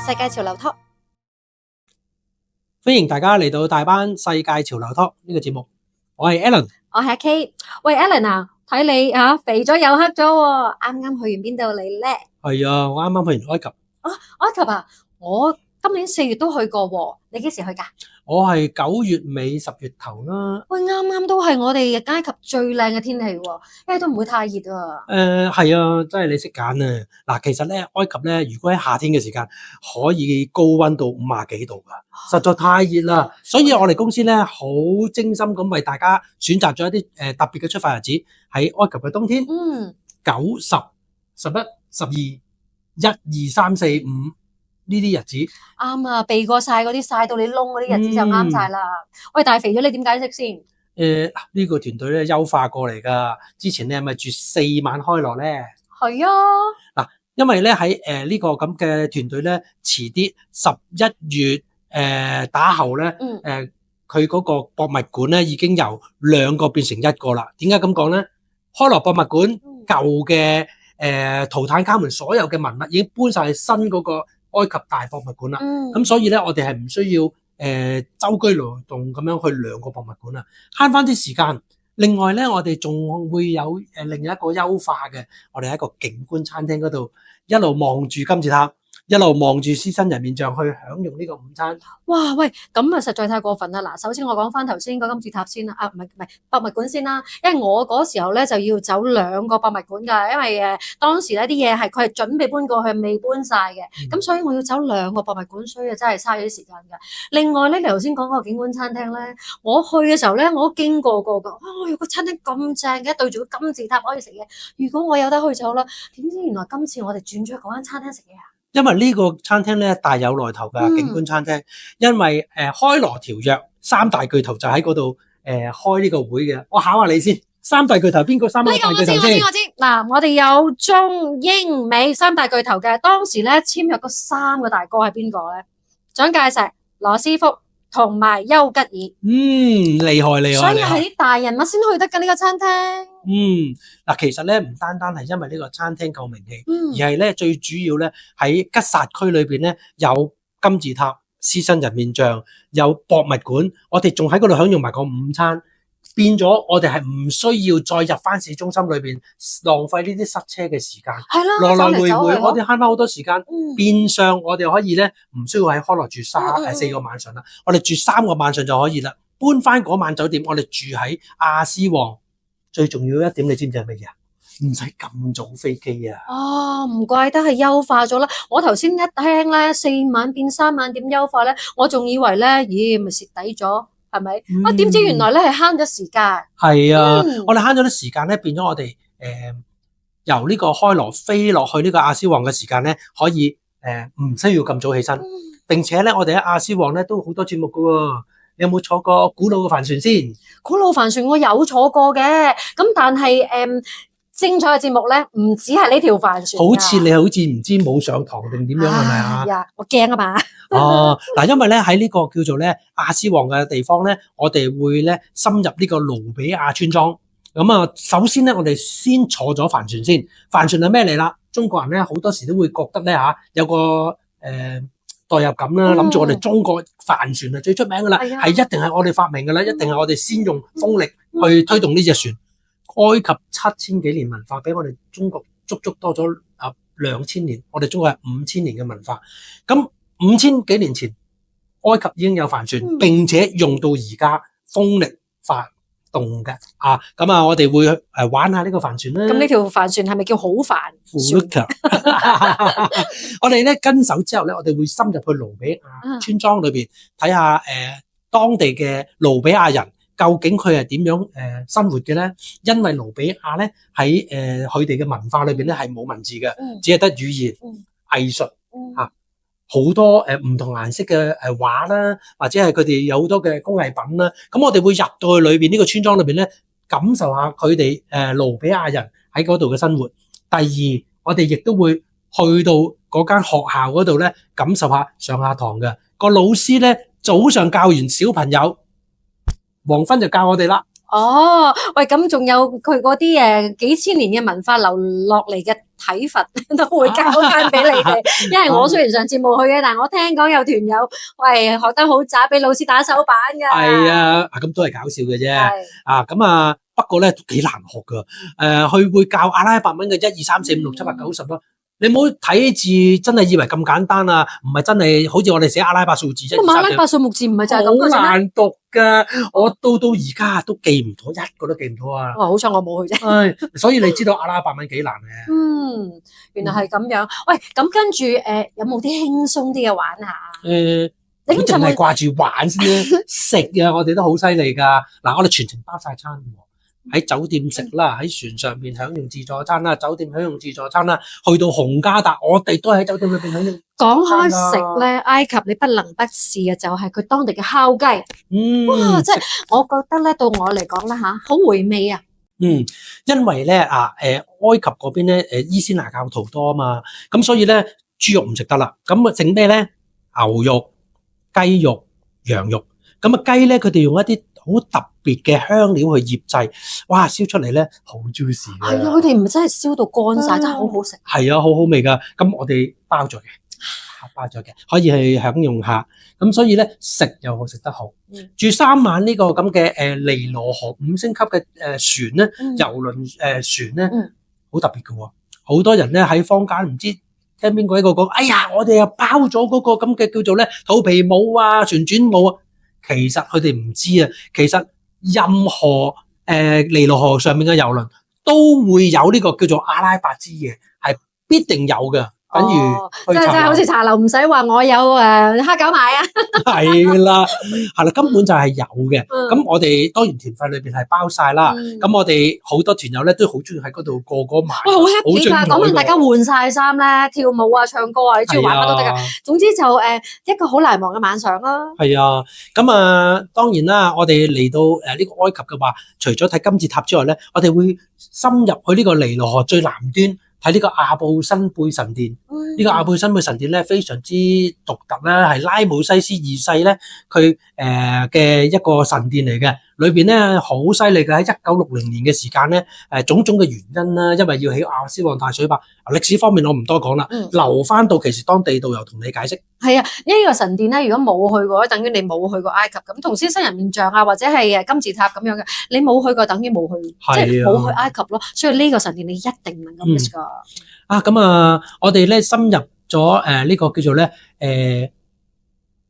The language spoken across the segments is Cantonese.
世界潮流 Talk，歡迎大家嚟到大班世界潮流 Talk 呢個節目，我係 Alan， 我係阿 K。喂 Alan 啊，睇你肥咗又黑咗喎，啱啱去完邊度嚟咧？係啊，我啱啱去完埃及。埃及啊，我今年4月都去過喎，你幾時去㗎？我係9月尾10月頭啦。喂，啱啱都係我哋埃及最靚嘅天氣喎，因為都唔會太熱啊。係啊，真係你識揀啊。嗱，其實咧埃及咧，如果喺夏天嘅時間，可以高溫到50幾度㗎，實在太熱啦。所以我哋公司咧好精心咁為大家選擇咗一啲特別嘅出發日子，喺埃及嘅冬天。9、10、11、12、1、2、3、4、5呢啲日子。啱啊，避過晒嗰啲曬到你窿嗰啲日子就啱晒啦。喂，但係肥咗你點解釋先？呢個團隊咧優化過嚟㗎。之前你係咪住4晚開羅咧？係啊。嗱，因為咧喺呢個咁嘅團隊咧，遲啲11月打後咧，佢嗰個博物館咧已經由2個變成1個啦。點解咁講咧？開羅博物館舊嘅圖坦卡門所有嘅文物已經搬晒去新嗰個埃及大博物館啦。咁所以咧，我哋係唔需要舟車勞頓咁樣去2個博物館啊，慳翻啲時間。另外咧，我哋仲會有另一個優化嘅，我哋喺一個景觀餐廳嗰度，一路望住金字塔，一路望住獅身人面像去享用呢個午餐。哇，喂，咁啊實在太過分啦！嗱，首先我講翻頭先個金字塔先啦，唔係博物館先啦，因為我嗰時候咧就要走2個博物館㗎，因為當時咧啲嘢係佢係準備搬過去，未搬晒嘅，咁所以我要走2個博物館，所以真係嘥咗啲時間㗎。另外咧，你頭先講嗰個景觀餐廳咧，我去嘅時候咧，我都經過㗎，有個餐廳咁正嘅，對住個金字塔可以食嘢。如果我有得去就啦，點知原來今次我哋轉咗去嗰間餐廳食嘢啊！因為呢個餐廳咧大有來頭㗎，景觀餐廳，因為開羅條約3大巨頭就喺嗰度開呢個會嘅。我考下你先，3大巨頭邊個？3大巨頭先？我知。嗱，我哋有中英美3大巨頭嘅，當時咧簽約嗰3個大哥係邊個咧？蔣介石、羅斯福同埋丘吉爾。厲害。所以係啲大人物先去得㗎呢個餐廳。嗱，其實咧唔單單係因為呢個餐廳夠名氣，而係咧最主要咧喺吉薩區裏邊咧有金字塔、獅身人面像，有博物館，我哋仲喺嗰度享用埋個午餐，變咗我哋係唔需要再入翻市中心裏邊浪費呢啲塞車嘅時間。係啦，來來回回我哋慳翻好多時間。變相我哋可以咧唔需要喺開羅住4個晚上啦，我哋住3個晚上就可以啦。搬翻嗰晚酒店，我哋住喺亞斯旺。最重要一點，你知唔知係乜嘢啊？唔使咁早飛機啊！唔怪得係優化咗啦。我頭先一聽咧4晚變3晚點優化咧，我仲以為咧，咦咪蝕底咗係咪？點知原來咧係慳咗時間。係啊，我哋慳咗啲時間咧，變咗我哋由呢個開羅飛落去呢個亞斯旺嘅時間咧，可以唔需要咁早起身。並且咧，我哋喺亞斯旺咧都好多節目噶喎。你有冇坐過古老嘅帆船先？古老帆船我有坐過嘅，咁但係精彩嘅節目咧，唔止係呢條帆船。好似你好似唔知冇上堂定點樣係咪啊？我驚啊嘛！嗱，因為咧喺呢個叫做咧亞斯旺嘅地方咧，我哋會咧深入呢個盧比亞村莊。咁啊，首先咧我哋先坐咗帆船先。帆船係咩嚟啦？中國人咧好多時都會覺得咧有個代入感啦，諗住我哋中國帆船係最出名噶啦，係一定係我哋發明噶啦，一定係我哋先用風力去推動呢隻船。埃及7000幾年文化，比我哋中國足多咗2000年，我哋中國係5000年嘅文化。咁5000幾年前，埃及已經有帆船，並且用到而家風力發動嘅咁啊，我哋會玩下呢個帆船啦。咁呢條帆船係咪叫好帆船？我哋咧跟手之後咧，我哋會深入去盧比亞村莊裏邊睇下當地嘅盧比亞人究竟佢係點樣生活嘅咧？因為盧比亞咧喺佢哋嘅文化裏邊咧係冇文字嘅，只係得語言、藝術好多唔同顏色嘅畫啦，或者係佢哋有好多嘅工藝品啦。咁我哋會入到去裏邊呢個村莊裏邊咧，感受下佢哋盧比亞人喺嗰度嘅生活。第二，我哋亦都會去到嗰間學校嗰度咧，感受下上下堂嘅個老師咧，早上教完小朋友，黃昏就教我哋啦。喂，咁仲有佢嗰啲幾千年嘅文化留落嚟嘅體罰都會交翻俾你哋，因為我雖然上次冇去嘅，但係我聽講有團友喂學得好渣，俾老師打手板㗎。係啊，咁都係搞笑嘅啫。咁啊，不過咧都幾難學㗎。佢會教阿拉伯文嘅1、2、3、4、5、6、7、8、9、10咯。你唔好睇字，真係以為咁簡單啊！唔係真係好似我哋寫阿拉伯數字啫。阿拉伯數目字唔係就係咁嘅啫咩？好難讀㗎，我到而家都記唔到，一個都記唔到啊！哇，好彩我冇去啫。所以你知道阿拉伯文幾難嘅。原來係咁樣。喂，咁跟住有冇啲輕鬆啲嘅玩下？你淨係掛住玩先咧，食啊！我哋都好犀利㗎。嗱，我哋全程包晒餐喎。喺酒店食啦，喺船上邊享用自助餐啦，酒店享用自助餐啦，去到洪加達，我哋都喺酒店裏邊享用。講開食咧，埃及你不能不試嘅就係佢當地嘅烤雞。哇！即係我覺得咧，到我嚟講啦嚇，好回味啊。因為咧埃及嗰邊咧伊斯蘭教徒多啊嘛，咁所以咧豬肉唔食得啦，咁啊整咩咧？牛肉、雞肉、羊肉。咁啊雞咧，佢哋用一啲好特別嘅香料去醃製，哇！燒出嚟咧好 juicy 嘅。係啊，佢哋唔真係燒到乾晒，真係好好食。係啊，好好味㗎。咁我哋包咗嘅，可以去享用下。咁所以咧食又好食得好。住3晚呢個咁嘅尼羅河5星級嘅船咧，郵輪船咧，好特別㗎喎。好多人咧喺坊間唔知聽邊個一個講，哎呀，我哋又包咗嗰個咁嘅叫做咧肚皮舞啊、旋轉舞啊。其實佢哋唔知啊，其實任何尼羅河上面嘅郵輪都會有呢個叫做阿拉伯之夜，係必定有嘅。等於即係好似茶樓唔使話我有蝦餃賣啊，係啦，根本就係有嘅。咁我哋當然團費裏邊係包晒啦。咁我哋好多團友咧都好中意喺嗰度過嗰晚。哇，好 happy 㗎！講緊大家換晒衫咧，跳舞啊、唱歌啊，你中意玩乜都得㗎。總之就一個好難忘嘅晚上啦。係啊，咁啊當然啦，我哋嚟到呢個埃及嘅話，除咗睇金字塔之外咧，我哋會深入去呢個尼羅河最南端。睇呢個阿布辛貝神殿，呢個阿布辛貝神殿咧非常之獨特啦，係拉姆西斯2世咧佢嘅一個神殿嚟嘅，裏邊咧好犀利嘅。喺1960年嘅時間咧，種種嘅原因啦，因為要起亞斯旺大水壩，歷史方面我唔多講啦，留翻到其時當地導遊同你解釋。係啊，呢個神殿咧，如果冇去過，等於你冇去過埃及咁，同獅身人面像啊，或者係金字塔咁樣嘅，你冇去過，等於冇去，即係冇去埃及咯。所以呢個神殿你一定唔能夠 miss 㗎。我哋咧深入咗呢個叫做咧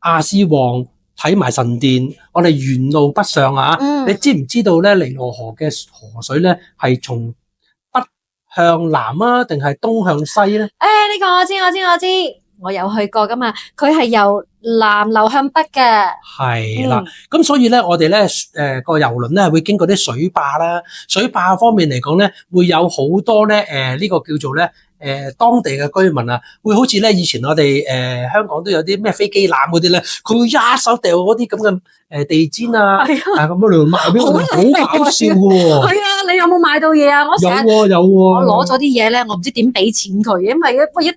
亞斯旺睇埋神殿，我哋沿路北上啊。你知唔知道咧尼羅河嘅河水咧係從北向南啊，定係東向西咧？呢個我知。我有去過噶嘛，佢係由南流向北嘅。係啦，咁所以咧，我哋咧個郵輪咧會經過啲水壩啦，水壩方面嚟講咧，會有好多咧呢個叫做咧當地嘅居民啊，會好似咧以前我哋香港都有啲咩飛機欖嗰啲咧，佢會一手掉嗰啲咁嘅地氈啊，咁樣嚟賣俾我哋，好搞笑喎！係啊，你有冇買到嘢啊？我成日有喎，我攞咗啲嘢咧，我唔知點俾錢佢，因為一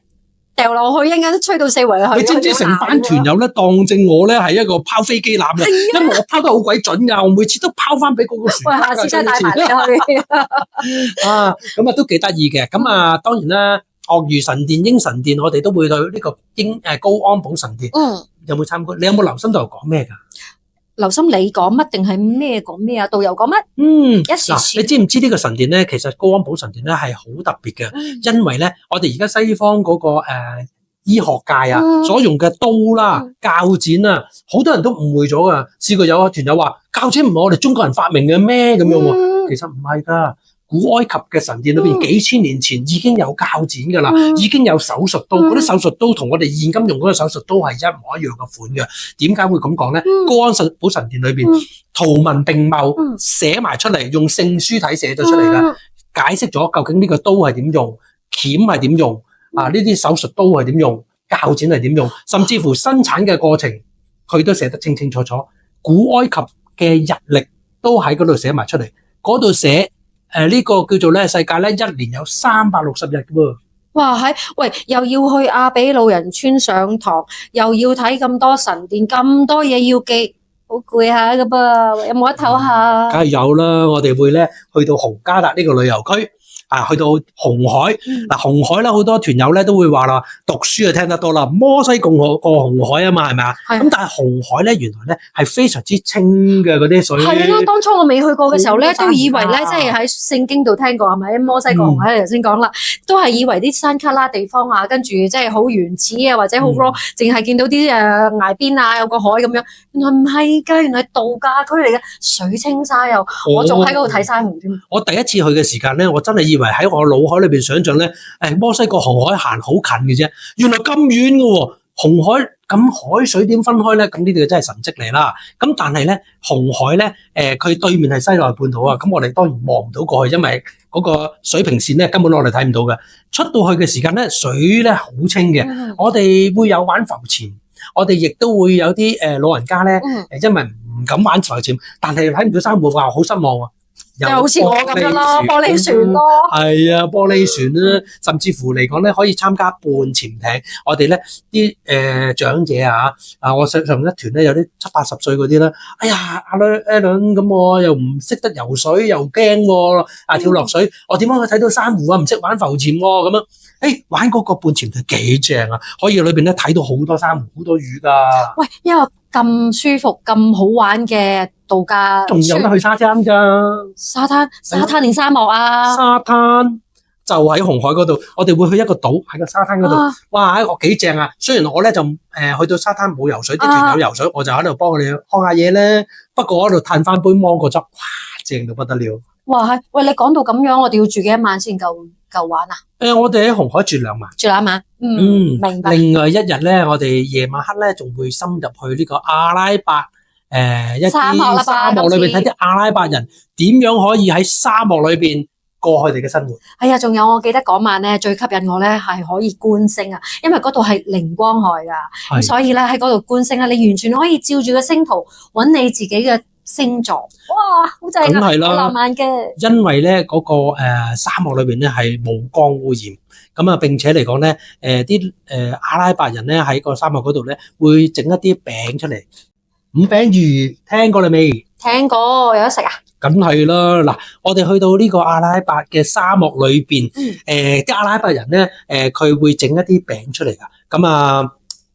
掉落去，一陣間都吹到四圍去。你知唔知成班團友咧當正我咧係一個拋飛機欖嘅，因為我拋得好鬼準㗎，我每次都拋翻俾嗰個船。喂，下次真係帶埋你去。咁都幾得意嘅。咁當然啦，鱷魚神殿、鷹神殿，我哋都會去呢個高安堡神殿。有冇參觀？你有冇留心導遊講咩㗎？留心你講乜定係咩講咩啊？導遊講乜？你知唔知呢個神殿咧？其實高安堡神殿咧係好特別嘅，因為咧我哋而家西方嗰個醫學界啊所用嘅刀啦、鉸剪啊，好多人都誤會咗㗎。試過有個團友話鉸剪唔係我哋中國人發明嘅咩咁樣喎？其實唔係㗎。古埃及嘅神殿裏邊幾千年前已經有鉸剪㗎啦，已經有手術刀，嗰啲手術刀同我哋現今用嗰個手術刀係一模一樣嘅款嘅。點解會咁講咧？高安堡神殿裏邊圖文並茂，寫埋出嚟，用聖書體寫咗出嚟㗎，解釋咗究竟呢個刀係點用，鉗係點用，呢啲手術刀係點用，鉸剪係點用，甚至乎生產嘅過程佢都寫得清清楚楚。古埃及嘅日曆都喺嗰度寫埋出嚟，嗰度寫。呢個叫做咧世界咧1年有360日嘅喎。哇，喂，又要去亞比路人村上堂，又要睇咁多神殿，咁多嘢要記，好攰下㗎噃。有冇得唞下？梗係有啦，我哋會咧去到洪加達呢個旅遊區。去到紅海。紅海咧好多團友咧都會話啦，讀書就聽得多啦，摩西過紅海啊嘛，係咪啊？咁但係紅海咧原來咧係非常之清嘅嗰啲水。係啦，當初我未去過嘅時候咧，都以為咧即係喺聖經度聽過係咪？摩西過紅海，你頭先講啦，都係以為啲山卡拉地方啊，跟住即係好原始啊，或者好 raw，淨係見到啲崖邊啊有個海咁樣。原來唔係㗎，原來係度假區嚟嘅，水清沙幼。我仲喺嗰度睇珊瑚添。我第一次去嘅時間咧，我真係以為喺我腦海裏邊想象咧，摩西過紅海行好近嘅啫，原來咁遠嘅喎。紅海咁海水點分開咧？咁呢啲真係神蹟嚟啦。咁但係咧，紅海咧，佢對面係西奈半島啊。咁我哋當然望唔到過去，因為嗰個水平線咧根本我哋睇唔到嘅。出到去嘅時間咧，水咧好清嘅。我哋會有玩浮潛，我哋亦都會有啲老人家咧，因為唔敢玩浮潛，但係睇唔到珊瑚話好失望啊。就好似我咁樣咯，玻璃船咯，係啊，玻璃船啦，甚至乎嚟講咧，可以參加半潛艇。我哋咧啲長者我上一團咧有啲70-80歲嗰啲啦。哎呀，阿倫咁我又唔識得游水，又驚喎，跳落水，我點樣去睇到珊瑚啊？唔識玩浮潛喎，咁樣。玩嗰個半潛艇幾正啊！可以裏邊咧睇到好多珊瑚、好多魚噶。喂，一個咁舒服、咁好玩嘅度假，仲有得去沙灘㗎？沙灘定沙漠啊？沙灘就喺紅海嗰度，我哋會去一個島喺個沙灘嗰度。哇！我幾正啊！雖然我咧就去到沙灘冇游水，啲團友游水，我就喺度幫佢哋看下嘢咧。不過我喺度嘆翻杯芒果汁，哇！正到不得了。哇！係，喂，你講到咁樣，我哋要住幾多晚先夠玩啊？我哋喺紅海住2晚。住2晚？明白。另外一日咧，我哋夜晚黑咧仲會深入去呢個阿拉伯一啲沙漠裏邊睇啲阿拉伯人點樣可以喺沙漠裏邊過佢哋嘅生活。係啊，仲有我記得嗰晚咧最吸引我咧係可以觀星啊，因為嗰度係靈光海㗎，咁所以咧喺嗰度觀星啊，你完全可以照住個星圖揾你自己嘅星座。哇，好正啊，好浪漫嘅。因為咧嗰個沙漠裏邊咧係冇光污染，咁啊並且嚟講咧啲阿拉伯人咧喺個沙漠嗰度咧會整一啲餅出嚟。五餅魚聽過你未？聽過，有得食啊？梗係啦，嗱，我哋去到呢個阿拉伯嘅沙漠裏邊，啲阿拉伯人咧，佢會整一啲餅出嚟噶，咁啊，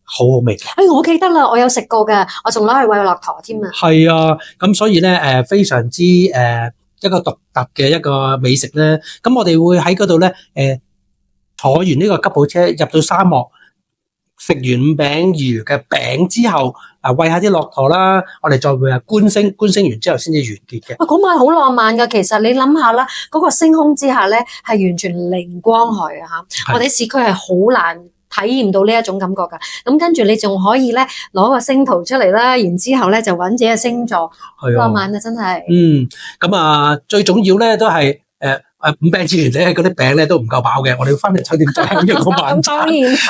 好好味嘅。我記得啦，我有食過嘅，我仲攞去餵駱駝添啊。係啊，咁所以咧，非常之一個獨特嘅一個美食咧。咁我哋會喺嗰度咧，坐完呢個吉普車入到沙漠。食完五餅魚嘅餅之後，餵下啲駱駝啦，我哋再會觀星，觀星完之後先至完結嘅。嗰晚好浪漫㗎，其實你諗下啦，嗰個星空之下咧係完全靈光海啊嚇！我哋市區係好難體驗到呢一種感覺㗎。咁跟住你仲可以咧攞個星圖出嚟啦，然之後咧就揾自己嘅星座，浪漫啊真係。咁啊最重要咧都係五餅之餘咧，嗰啲餅咧都唔夠飽嘅，我哋要翻嚟酒店再享用個晚餐，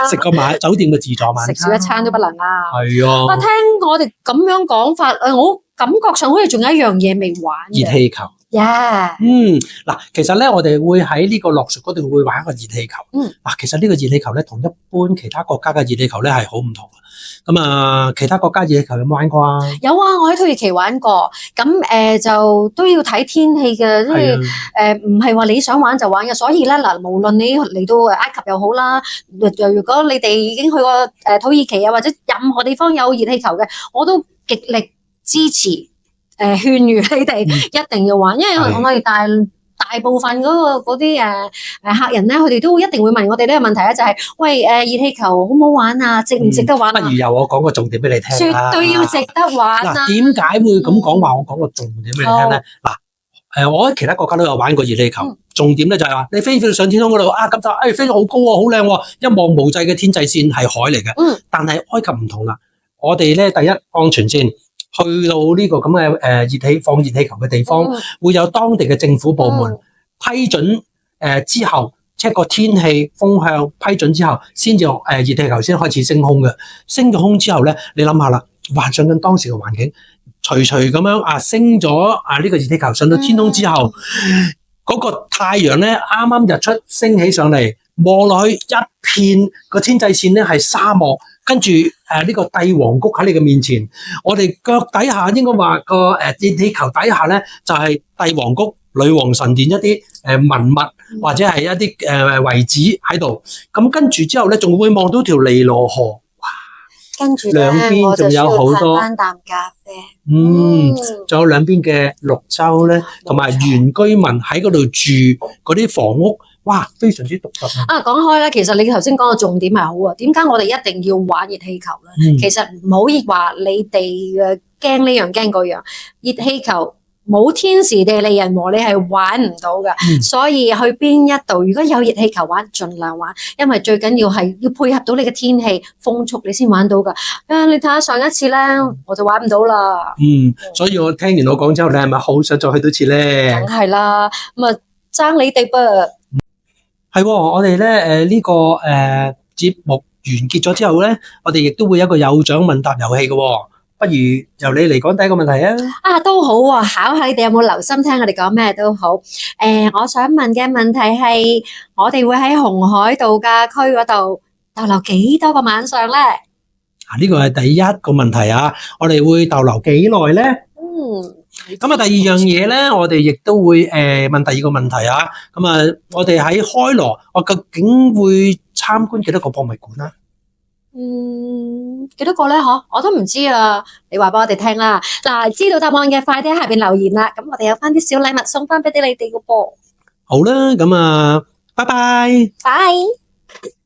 食個酒店嘅自助晚餐，食住一餐都不能啊！係啊！聽我哋咁樣講法，我感覺上好似仲有一樣嘢未玩嘅。熱氣球。嗱，其實咧我哋會喺呢個樂蜀嗰度會玩一個熱氣球。嗱，其實呢個熱氣球咧同一般其他國家嘅熱氣球咧係好唔同嘅。咁啊，其他國家熱氣球有冇玩過啊？有啊，我喺土耳其玩過。咁就都要睇天氣嘅，即係唔係話你想玩就玩嘅。所以咧嗱，無論你嚟到埃及又好啦，如果你哋已經去過土耳其啊，或者任何地方有熱氣球嘅，我都極力支持。勸喻你哋一定要玩，因為我哋大部分嗰啲客人咧，佢哋都一定會問我哋呢個問題咧，就係喂熱氣球好唔好玩啊？值唔值得玩啊？不如由我講個重點俾你聽。絕對要值得玩啊！點解會咁講話？我講個重點俾你聽咧。嗱，我喺其他國家都有玩過熱氣球，重點咧就係話你飛到上天空嗰度咁就飛到好高喎，好靚喎，一望無際嘅天際線係海嚟嘅。但係埃及唔同啦，我哋咧第一安全線。去到呢個咁嘅放熱氣球嘅地方，會有當地嘅政府部門批准之後，check 個天氣風向批准之後，先至熱氣球先開始升空嘅。升咗空之後咧，你諗下啦，幻想緊當時嘅環境，隨咁樣升咗呢個熱氣球上到天空之後，嗰個太陽咧啱啱日出升起上嚟，望落去一片個天際線咧係沙漠。跟住呢個帝王谷喺你嘅面前，我哋腳底下應該話個熱氣球底下咧就係帝王谷、女王神殿一啲文物或者係一啲遺址喺度。咁跟住之後咧，仲會望到條尼羅河。跟住兩邊仲有好多翻啖咖啡。仲有兩邊嘅綠洲咧，同埋原居民喺嗰度住嗰啲房屋，哇，非常之獨特啊！講開咧，其實你頭先講嘅重點係好啊。點解我哋一定要玩熱氣球咧？其實唔好話你哋驚呢樣驚嗰樣，熱氣球冇天時地利人和，你係玩唔到噶。所以去邊一度，如果有熱氣球玩，盡量玩，因為最緊要係要配合到你嘅天氣風速，你先玩到噶。你睇下上一次咧，我就玩唔到啦。所以我聽完我講之後，你係咪好想再去多次咧？梗係啦，咁啊爭你哋噃。係喎，我哋咧呢個節目完結咗之後咧，我哋亦都會有一個有獎問答遊戲嘅喎。不如由你嚟講第一個問題啊！都好啊，考下你哋有冇留心聽我哋講咩都好。我想問嘅問題係，我哋會喺紅海度假區嗰度逗留幾多個晚上咧？呢個係第一個問題啊！我哋會逗留幾耐咧？咁啊，第二樣嘢咧，我哋亦都會問第二個問題啊！咁啊，我哋喺開羅，我究竟會參觀幾多個博物館啊？幾多個咧？我都唔知啊！你話俾我哋聽啦。嗱，知道答案嘅快啲喺下邊留言啦。咁我哋有翻啲小禮物送翻俾你哋個噃。好啦，咁啊，拜拜。拜。